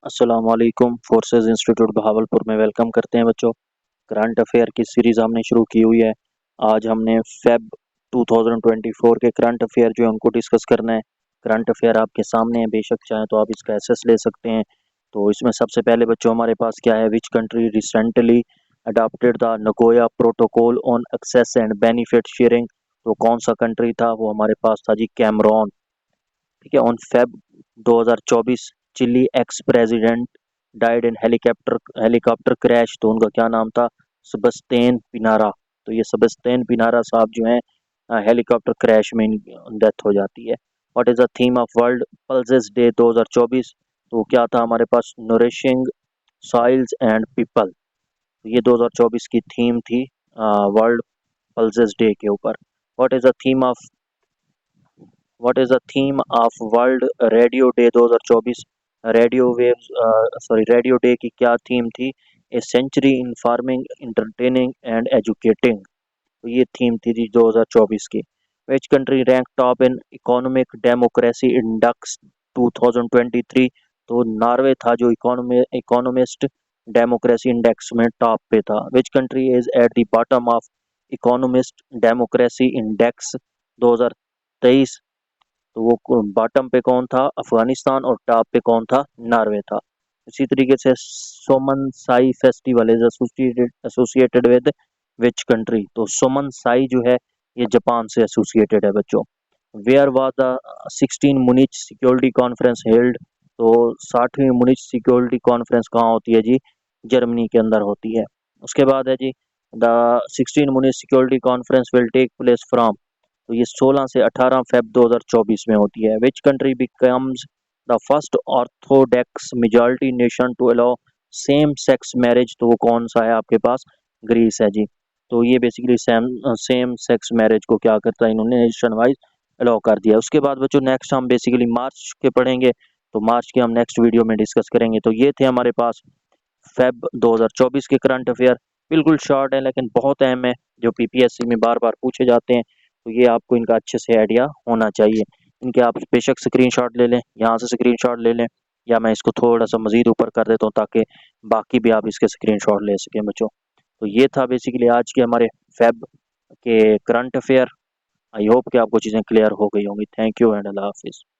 अस्सलाम वालेकुम। Forces institute Bahawalpur में वेलकम करते हैं बच्चों। करंट अफेयर की सीरीज़ हमने शुरू की हुई है। आज हमने फेब 2024 के करंट अफेयर जो है उनको डिस्कस करना है। करंट अफेयर आपके सामने है, बेशक चाहें तो आप इसका एसेस ले सकते हैं। तो इसमें सबसे पहले बच्चों हमारे पास क्या है, which country recently adopted the Nagoya protocol on access and benefit sharing. तो कौन सा कंट्री था, वो हमारे पास था जी कैमरून। ठीक है। On Feb 2024 Chile ex president died in helicopter helicopter crash. तो उनका क्या नाम था, सेबेस्टियन पिनारा। तो ये सेबेस्टियन पिनारा साहब जो हैं हेलीकॉप्टर क्रैश में डेथ हो जाती है। What is the theme of world pulses day 2024। तो क्या था हमारे पास, नरिशिंग सॉइल्स एंड पीपल। तो ये 2024 की थीम थी वर्ल्ड पल्सेस डे के ऊपर। What is the theme of world radio day 2024। Radio waves radio day की क्या थीम थी, a century informing entertaining and educating. तो ये थीम थी जी 2024 की। Which country rank top in economic democracy index 2023। तो नॉर्वे था जो इकोनॉमिस्ट डेमोक्रेसी इंडेक्स में टॉप पे था। Which country is at the bottom of economist democracy index 2023। तो वो बॉटम पे कौन था, अफगानिस्तान, और टॉप पे कौन था, नॉर्वे था। इसी तरीके से Soman Sai festival is associated with which country. तो सोमन साई जो है ये जापान से एसोसिएटेड है बच्चों। Where was the 16 Munich security conference held. तो 60वीं मुनिच सिक्योरिटी कॉन्फ्रेंस कहाँ होती है जी, जर्मनी के अंदर होती है। उसके बाद है जी, the 16 Munich security conference will take place from. तो ये 16 से 18 फेब 2024 में होती है। Which country becomes the first orthodox majority nation to allow same sex marriage. तो वो कौन सा है आपके पास, ग्रीस है जी। तो ये बेसिकली सेम सेक्स मैरिज को क्या करता है, इन्होंने नेशन वाइज अलाउ कर दिया। उसके बाद बच्चों नेक्स्ट हम बेसिकली मार्च के पढ़ेंगे। तो मार्च के हम नेक्स्ट वीडियो में डिस्कस करेंगे। तो ये थे हमारे पास फेब 2024 के करंट अफेयर। बिल्कुल शॉर्ट है लेकिन बहुत अहम है, जो पीपीएससी में बार बार पूछे जाते हैं। तो ये आपको इनका अच्छे से आइडिया होना चाहिए। इनके आप बेशक स्क्रीनशॉट ले लें, यहाँ से स्क्रीनशॉट ले लें, या मैं इसको थोड़ा सा मजीद ऊपर कर देता हूँ ताकि बाकी भी आप इसके स्क्रीनशॉट ले सकें बच्चों। तो ये था बेसिकली आज के हमारे फेब के करंट अफेयर। आई होप कि आपको चीज़ें क्लियर हो गई होंगी। थैंक यू एंड अल्लाह हाफिज़।